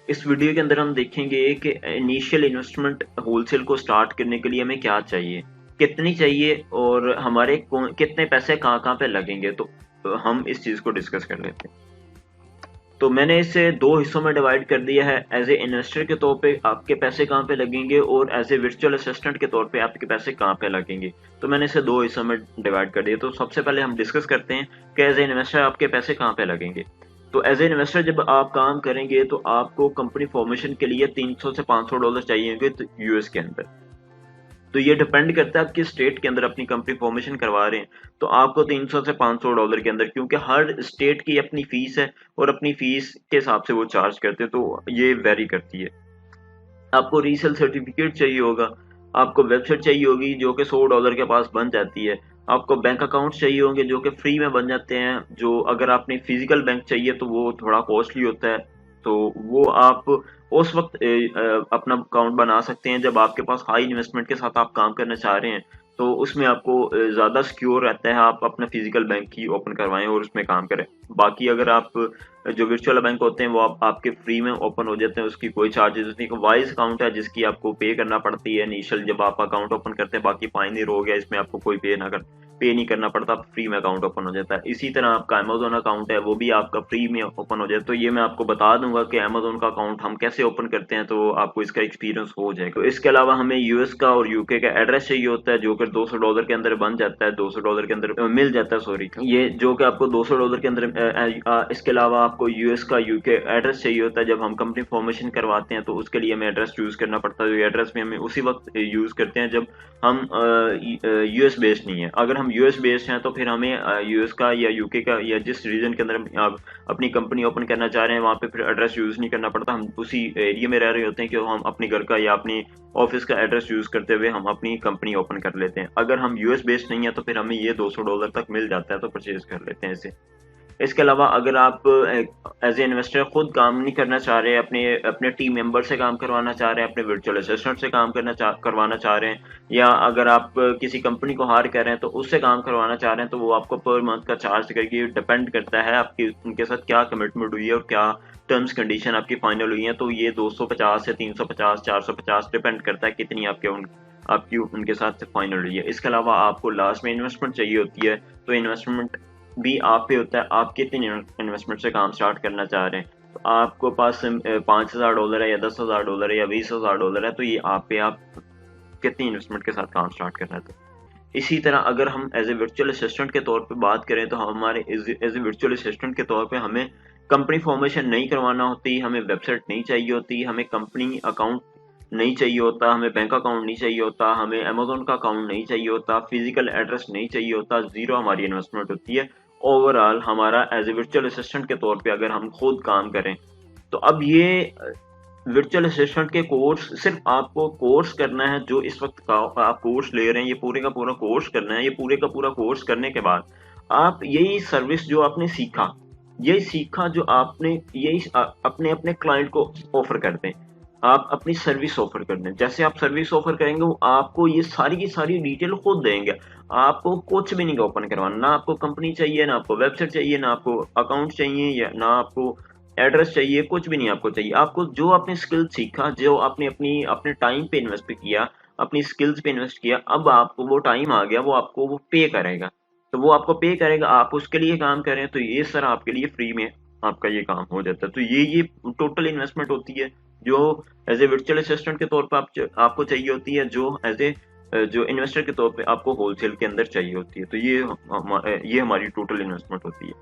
इस वीडियो के अंदर हम देखेंगे कि इनिशियल इन्वेस्टमेंट होलसेल को स्टार्ट करने के लिए हमें क्या चाहिए, कितनी चाहिए और हमारे कितने पैसे कहाँ-कहाँ पे लगेंगे। तो हम इस चीज़ को डिस्कस कर लेते हैं। तो मैंने इसे 2 हिस्सों में डिवाइड कर दिया है। एज़ ए इन्वेस्टर के तौर पे आपके पैसे कहाँ पे लगेंगे और एज़ ए वर्चुअल असिस्टेंट के तौर पे आपके पैसे कहाँ पे लगेंगे। तो मैंने इसे 2 हिस्सों में डिवाइड कर दिया। तो सबसे पहले हम डिस्कस करते हैं कि एज़ ए इन्वेस्टर आपके पैसे कहाँ पे लगेंगे। तो एज़ ए इन्वेस्टर जब आप काम करेंगे तो आपको कंपनी फॉर्मेशन के लिए $300 से $500 चाहिए होंगे तो यूएस के अंदर। तो ये डिपेंड करता है आप किस स्टेट के अंदर अपनी कंपनी फॉर्मेशन करवा रहे हैं। तो आपको 300 से $500 के अंदर, क्योंकि हर स्टेट की अपनी फीस है और अपनी फीस के हिसाब से वो चार्ज करते हैं, तो ये वेरी करती है। आपको रीसेल सर्टिफिकेट चाहिए होगा, आपको वेबसाइट चाहिए होगी जो कि $100 के पास बन जाती है। आपको बैंक अकाउंट चाहिए होंगे जो कि फ्री में बन जाते हैं। जो अगर आपने फिजिकल बैंक चाहिए तो वो थोड़ा कॉस्टली होता है। तो वो आप उस वक्त अपना अकाउंट बना सकते हैं जब आपके पास हाई इन्वेस्टमेंट के साथ आप काम करना चाह रहे हैं। तो उसमें आपको ज़्यादा सिक्योर रहता है आप अपना फिजिकल बैंक ही ओपन करवाएं और उसमें काम करें। बाकी अगर आप जो वर्चुअल बैंक होते हैं वो आपके फ्री में ओपन हो जाते हैं, उसकी कोई चार्जेस नहीं। वाइज अकाउंट है जिसकी आपको पे करना पड़ती है इनिशियल जब आप अकाउंट ओपन करते हैं। बाकी पायनियर हो गया, इसमें आपको कोई पे नहीं करना पड़ता, फ्री में अकाउंट ओपन हो जाता है। इसी तरह आपका अमेज़न अकाउंट है वो भी आपका फ्री में ओपन हो जाए। तो ये मैं आपको बता दूंगा कि अमेज़न का अकाउंट हम कैसे ओपन करते हैं, तो आपको इसका एक्सपीरियंस हो जाएगा। तो इसके अलावा हमें यूएस का और यूके का एड्रेस चाहिए होता है जो कि $200 के अंदर बन जाता है, $200 के अंदर मिल जाता है, सॉरी। ये जो कि आपको $200 के अंदर इसके अलावा आपको यूएस का यूके एड्रेस चाहिए होता है। जब हम कंपनी फॉर्मेशन करवाते हैं तो उसके लिए हमें एड्रेस चूज करना पड़ता है। एड्रेस में हमें उसी वक्त यूज करते हैं जब हम यूएस बेस्ड नहीं है। अगर हम यूएस बेस्ड हैं तो फिर हमें यूएस का या यूके का या जिस रीजन के अंदर आप अपनी कंपनी ओपन करना चाह रहे हैं वहाँ पे फिर एड्रेस यूज नहीं करना पड़ता। हम उसी एरिया में रह रहे होते हैं कि हम अपने घर का या अपनी ऑफिस का एड्रेस यूज करते हुए हम अपनी कंपनी ओपन कर लेते हैं। अगर हम यूएस बेस्ड नहीं है तो फिर हमें ये $200 तक मिल जाता है, तो परचेज कर लेते हैं इसे। इसके अलावा अगर आप एज ए इन्वेस्टर खुद काम नहीं करना चाह रहे, अपने अपने टीम मेंबर से काम करवाना चाह रहे हैं, अपने वर्चुअल असिस्टेंट से काम करवाना चाह रहे हैं, या अगर आप किसी कंपनी को हायर कर रहे हैं तो उससे काम करवाना चाह रहे हैं, तो वो आपको पर मंथ का चार्ज करके डिपेंड करता है आपकी उनके साथ क्या कमिटमेंट हुई है और क्या टर्म्स कंडीशन आपकी फाइनल हुई है। तो ये 250 से 350 450 डिपेंड करता है कितनी आपकी उनके साथ फाइनल हुई है। इसके अलावा आपको लास्ट में इन्वेस्टमेंट चाहिए होती है। तो इन्वेस्टमेंट भी आप पे होता है, आप कितनी इन्वेस्टमेंट से काम स्टार्ट करना चाह रहे हैं। तो आपको पास $5,000 है या $10,000 है या $20,000 है, तो ये आप पे आप कितनी इन्वेस्टमेंट के साथ काम स्टार्ट करना है। तो इसी तरह अगर हम एज ए वर्चुअल असिस्टेंट के तौर पे बात करें तो हमारे एज ए वर्चुअल असिस्टेंट के तौर पे हमें कंपनी फॉर्मेशन नहीं करवाना होती, हमें वेबसाइट नहीं चाहिए होती, हमें कंपनी अकाउंट नहीं चाहिए होता, हमें बैंक अकाउंट नहीं चाहिए होता, हमें अमेज़न का अकाउंट नहीं चाहिए होता, फिजिकल एड्रेस नहीं चाहिए होता। ज़ीरो हमारी इन्वेस्टमेंट होती है। ओवरऑल हमारा एज ए वर्चुअल असिस्टेंट के तौर पे अगर हम खुद काम करें तो अब ये वर्चुअल असिस्टेंट के कोर्स सिर्फ आपको कोर्स करना है। जो इस वक्त का आप कोर्स ले रहे हैं ये पूरे का पूरा कोर्स करना है। ये पूरे का पूरा कोर्स करने के बाद आप यही सर्विस जो आपने सीखा, यही सीखा जो आपने यही अपने अपने क्लाइंट को ऑफर कर दें। आप अपनी सर्विस ऑफर कर दें। जैसे आप सर्विस ऑफर करेंगे वो आपको ये सारी की सारी डिटेल खुद देंगे। आपको कुछ भी नहीं ओपन करवाना, ना आपको कंपनी चाहिए, ना आपको वेबसाइट चाहिए, ना आपको अकाउंट चाहिए, या ना आपको एड्रेस चाहिए, कुछ भी नहीं आपको चाहिए। आपको जो आपने स्किल सीखा, जो आपने अपने टाइम पे इन्वेस्ट किया, अपनी स्किल्स पे इन्वेस्ट किया, अब आपको वो टाइम आ गया, वो आपको वो पे करेगा। तो वो आपको पे करेगा, आप उसके लिए काम करें, तो ये सर आपके लिए फ्री में आपका ये काम हो जाता है। तो ये टोटल इन्वेस्टमेंट होती है जो एज ए वर्चुअल असिस्टेंट के तौर पर आपको चाहिए होती है, जो एज ए जो इन्वेस्टर के तौर पे आपको होलसेल के अंदर चाहिए होती है। तो ये हमारी टोटल इन्वेस्टमेंट होती है।